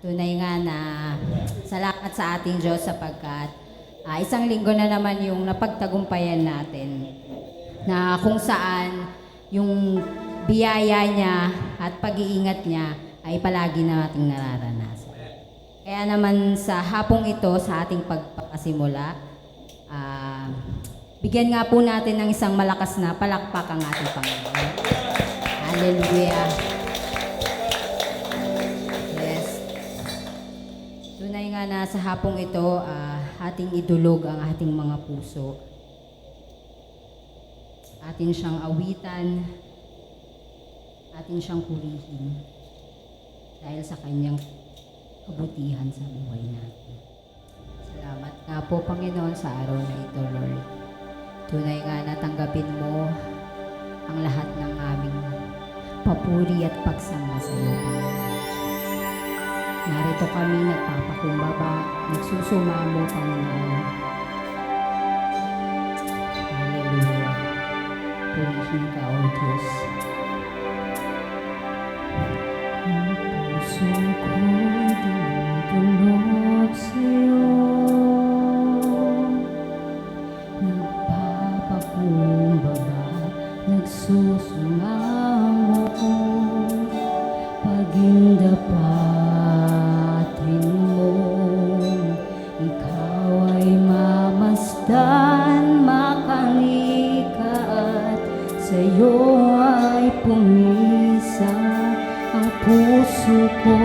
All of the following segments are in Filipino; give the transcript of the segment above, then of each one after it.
Tunay nga na salamat sa ating Diyos sapagkat isang linggo na naman yung napagtagumpayan natin na kung saan yung biyaya niya at pag-iingat niya ay palagi nating nararanasan. Kaya naman sa hapong ito, sa ating pagpapasimula, bigyan nga po natin ng isang malakas na palakpak ang ating Panginoon. Hallelujah! Yes. Tunay nga na sa hapong ito, ating idulog ang ating mga puso. Atin siyang awitan, atin siyang purihin dahil sa kanyang kabutihan sa buhay natin. Salamat nga po, Panginoon, sa araw na ito, Lord. Tunay nga na tanggapin mo ang lahat ng aming papuri at pagsamba sa iyo, Panginoon. Narito kami nagpapakumbaba, nagsusumamo, Panginoon. Hallelujah. Purihin ka, O Diyos. Ang puso ko'y dinudulog sa'yo. Nagpapakumbaba, nagsusumamo, pagindapatin mo. Ikaw ay mamasdan, makanika at sa'yo ay pumisa ang puso ko.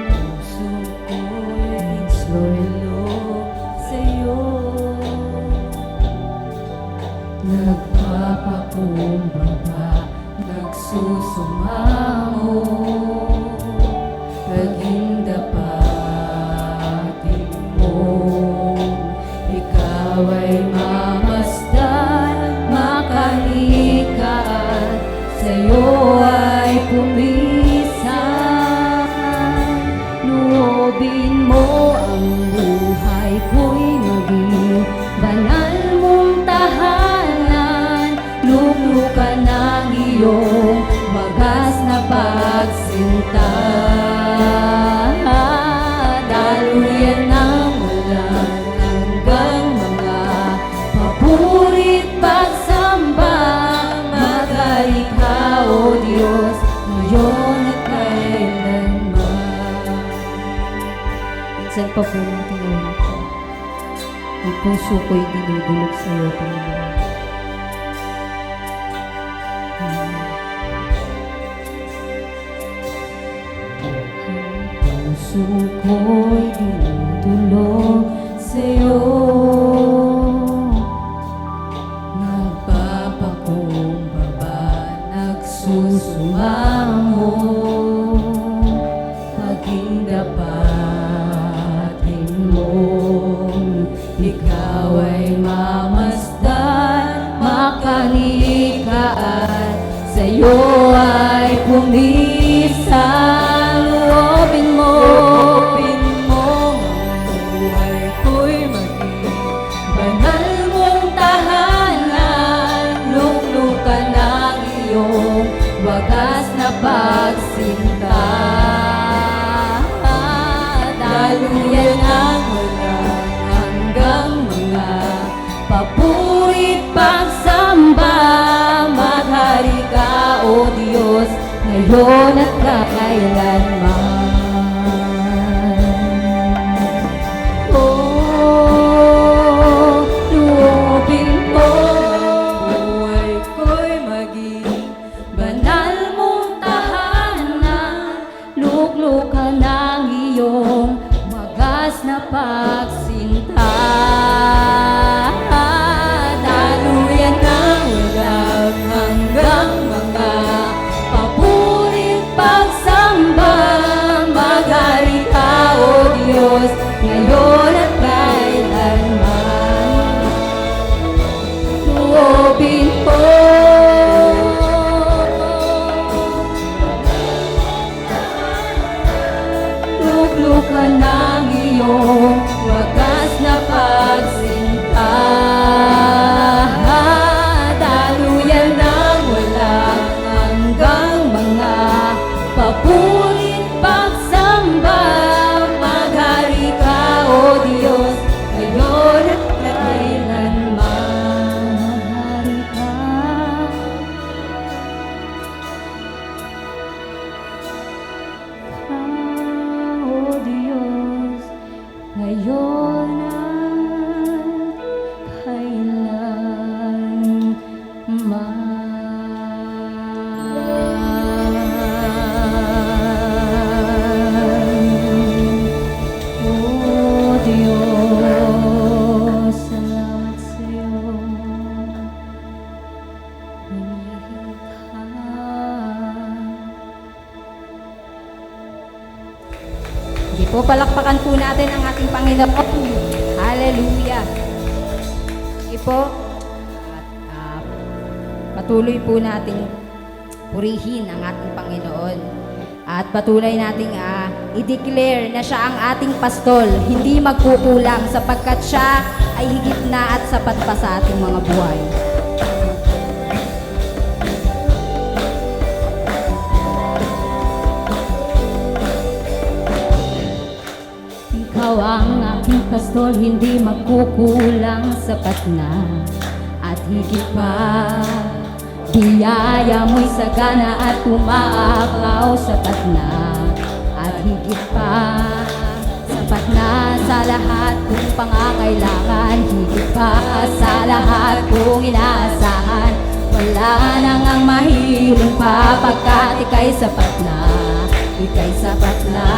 Puso ko'y nagsulog sa'yo. Nagpapakumbaba, nagsusumamo, pagindapatin mo. Ikaw ay mamasdan, makanika at sa'yo ay pumisan. Loobin mo ang buhay ko'y maging banal mong tahanan. Luklukan ng iyong wagas na pagsinta. Daluyan ng ulan hanggang mga papurit pagsamba. Magaling ka, O Diyos, ngayon at kailanman. Minsan pa po natin ulit. Ang puso ko'y dinudulog sa iyo, Panginoon. Puso ko'y dinudulog sa'yo. Nagpapakumbaba, nagsusumamo, pagindapatin mo. Ikaw ay mamasdan, makanika at sa'yo ay pumisan. Loobin mo ang buhay ko'y maging banal mong tahanan. Luklukan ng iyong wagas na pagsinta. Daluyan ang ulan hanggang mga papurit pagsamba. Maghari ka, O Diyos, ngayon at kailanman. Loobin mo, buhay ko'y maging banal mong tahanan. Luklukan ng iyong wagas na pagsinta. Daluyan ng ulan hanggang mga papurit pa Oh Diyos, salamat sa'yo. Hinihing ka. Hindi po, palakpakan po natin ang ating Panginoon. Hallelujah. Sige po. At patuloy po nating purihin ang ating Panginoon. At patuloy nating i-declare na siya ang ating pastol, hindi magkukulang sapagkat siya ay higit na at sapat pa sa ating mga buhay. Ikaw ang aking pastol, hindi magkukulang, sapat na at higit pa. Biyaya mo'y sagana at umaapaw, sapat na at higit pa. Sapat na sa lahat kong pangangailangan, higit pa sa lahat kong inaasahan. Wala nang ang mahiling pa, pagkat ika'y sapat na, ika'y sapat na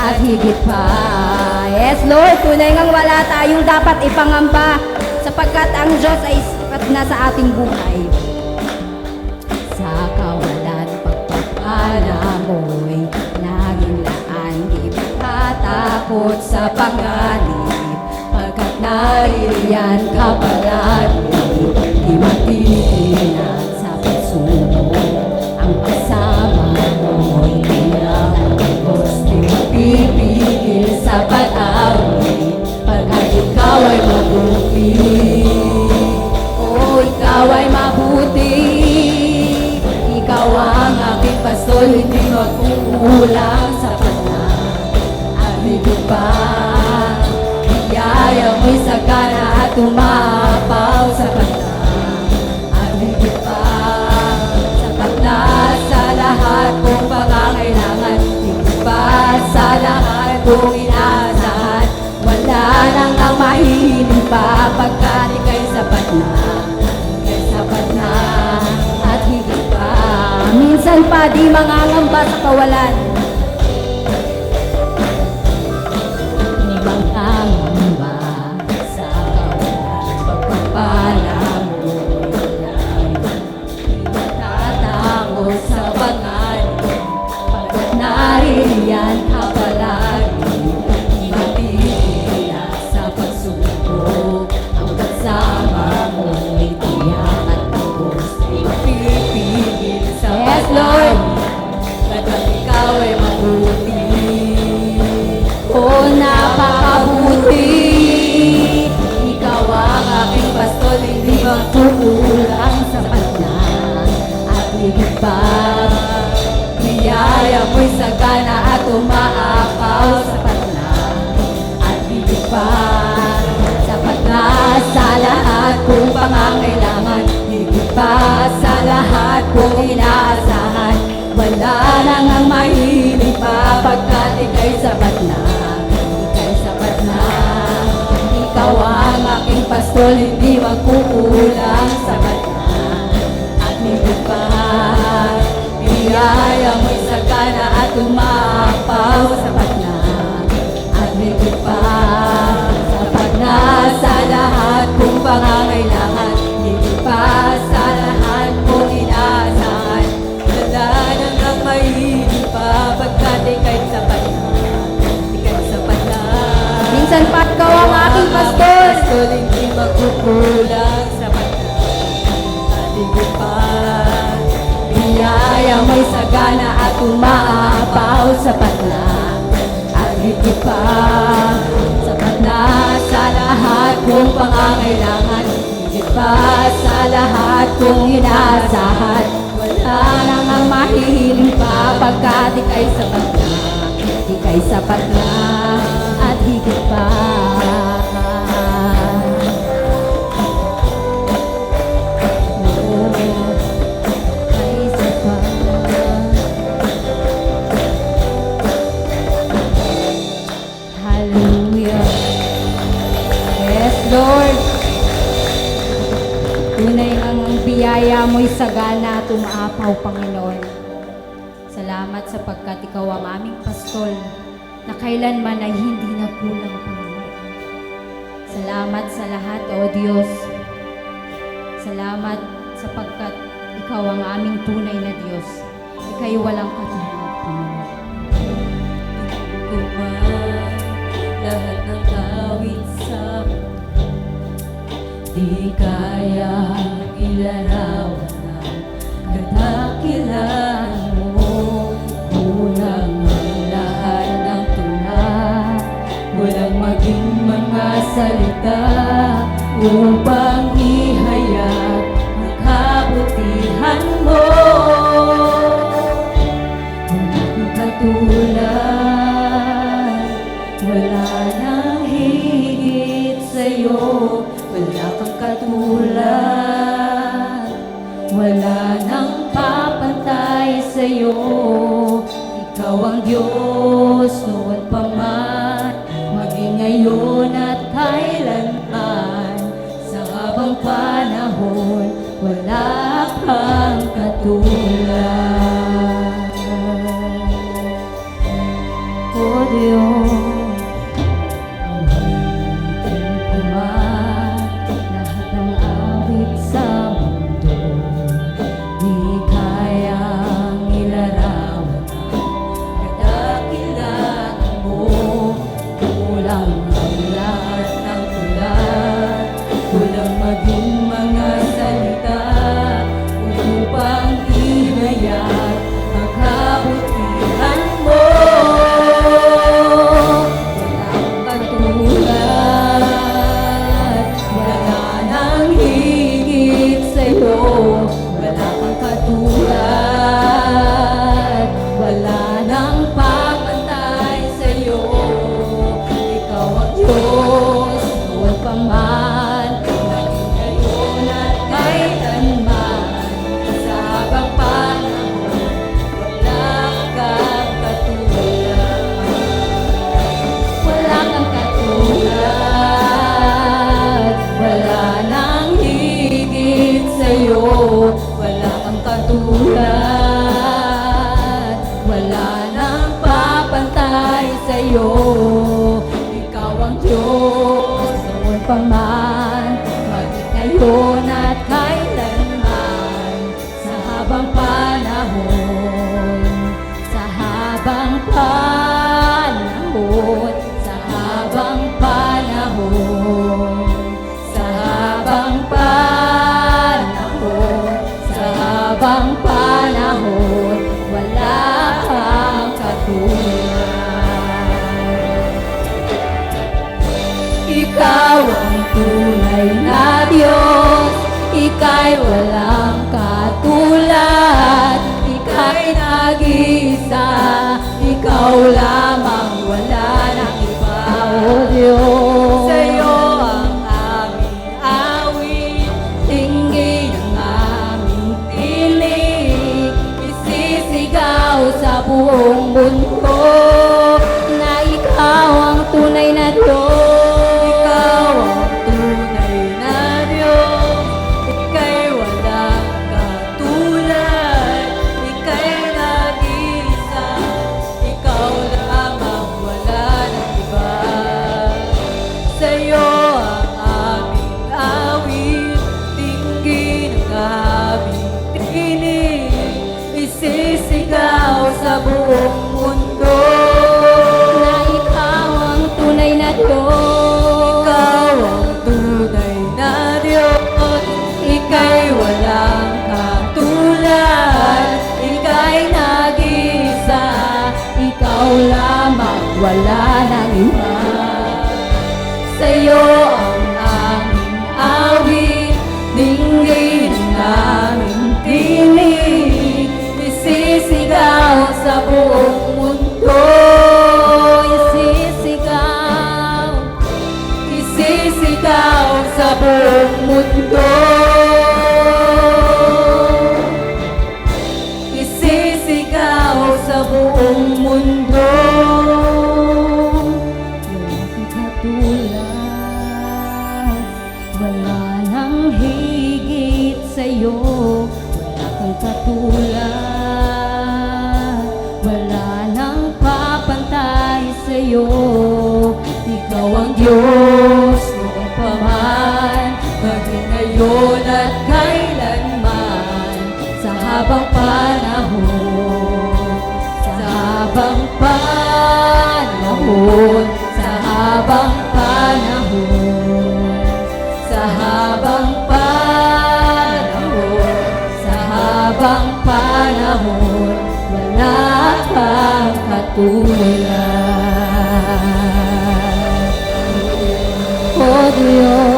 at higit pa. Yes Lord, tunay ngang wala tayong dapat ipangamba, sapagkat ang Diyos ay sapat na sa ating buhay. Sa kawalan pagpapala mo'y naging laan, di makatakot sa panganib, pagkat naririyan ka palagi. Di matitinag sa pagsubok, ang kasama mo'y kailangan Diyos. Di mapipigil sa pag-awit, pagkat ikaw ay mabuti. Oh, ikaw ay mabuti. Ikaw ang aking pastol, hindi magkukulang, sapat na at higit pa. Biyaya mo'y sagana at umapaw, sapat na at higit pa. Sapat na sa lahat kong pangangailangan, higit pa sa lahat kong inaasahan. Wala nang ang mahiling pa, pagkat ika'y sapat na, ika'y sapat na at higit pa. Minsan pa di mangangamba sa kawalan, di mangangamba sa kawalan. Pagpapala mo, di matatakot sa panganib, pagkat naririyan ka palagi. Di mapipigil sa pagsubok, ang kasama mo'y tiyak at tagos. Di mapipigil sa yes, Lord, pagkat ikaw ay mabuti. Oh, napakabuti. Ikaw ang aking pastol, hindi magkukulang, sapat na at higit pa. Biyaya mo'y sagana at umaapaw, sapat na at higit pa. Sapat na sa lahat kong pangangailangan, higit pa sa lahat kong inaasahan. Wala nang ang mahiling pa, pagkat ika'y sapat na, ika'y sapat na. Ikaw ang aking pastol, hindi magkukulang, sapat na at higit pa. Biyaya mo'y sagana at umapaw, sapat na at higit pa. Sapat na sa lahat kong pangangailangan, higit pa sa lahat kong inaasahan. Wala nang ang mahiling pa, pagkat ika'y sapat na, ika'y sapat na. Minsan pa ikaw ang aking pastol, hindi magkukulang, sapat na at higit pa. Biyaya mo'y sagana at umaapaw, sapat na at higit pa. Sapat na sa lahat kong pangangailangan, higit pa sa lahat kong inaasahan. Wala nang ang mahiling pa, pagkat ika'y sapat na, ika'y sapat na at higit pa. Hallelujah. Yes, Lord. Tunay ang biyaya Puwersa mo'y sagana at umaapaw, Panginoon. Salamat sapagkat Ikaw ang aming pastol na kailanman ay hindi nagkulang, Panginoon. Salamat sa lahat, O Diyos. Salamat sapagkat Ikaw ang aming tunay na Diyos. Ika'y walang katulad, Panginoon. Kuman lahat ng awit sa di kaya ilarawan ng kadakilan mo. Kulang ang lahat ng tula, walang maging mga salita upang ihayag ang kabutihan mo. Walang katulad, wala nang higit sa'yo. Wala kang katulad, wala nang papantay sa'yo. Ikaw ang Diyos noon pa man, maging ngayon at kailanman. Sa habang panahon, wala kang katulad. O Diyos, ikaw ang Diyos noon pa man, maging ngayon at kailanman. Sa habang panahon, sa habang panahon, sa habang panahon, sa habang panahon, sa habang panahon, wala kang katulad. Ikaw ang tunay na Diyos, Ika'y walang katulad, Ika'y nag-iisa, Ikaw lamang, wala nang iba, O Diyos. Sa'yo ang aming awit, tingin ang aming tinig, isisigaw sa buong mundo na Ikaw ang tunay na Diyos. Sa buong mundo na Ikaw ang tunay na Diyos. Ikaw ang tunay na Diyos, Ika'y walang katulad, Ika'y nag-iisa, Ikaw lamang, wala nang iba. Sa'yo ang aming awit, dinggin ang aming tinig, isisigaw sa buong mundo, isisigaw, isisigaw sa buong mundo, isisigaw sa buong mundo. kang katulad, wala nang papantay sa'yo. Ikaw ang Diyos noong paman, maging ngayon at kailanman, sa habang panahon, sa habang panahon, sa habang panahon, sa habang panahon, sa habang panahon, wala kang katulad. O Diyos,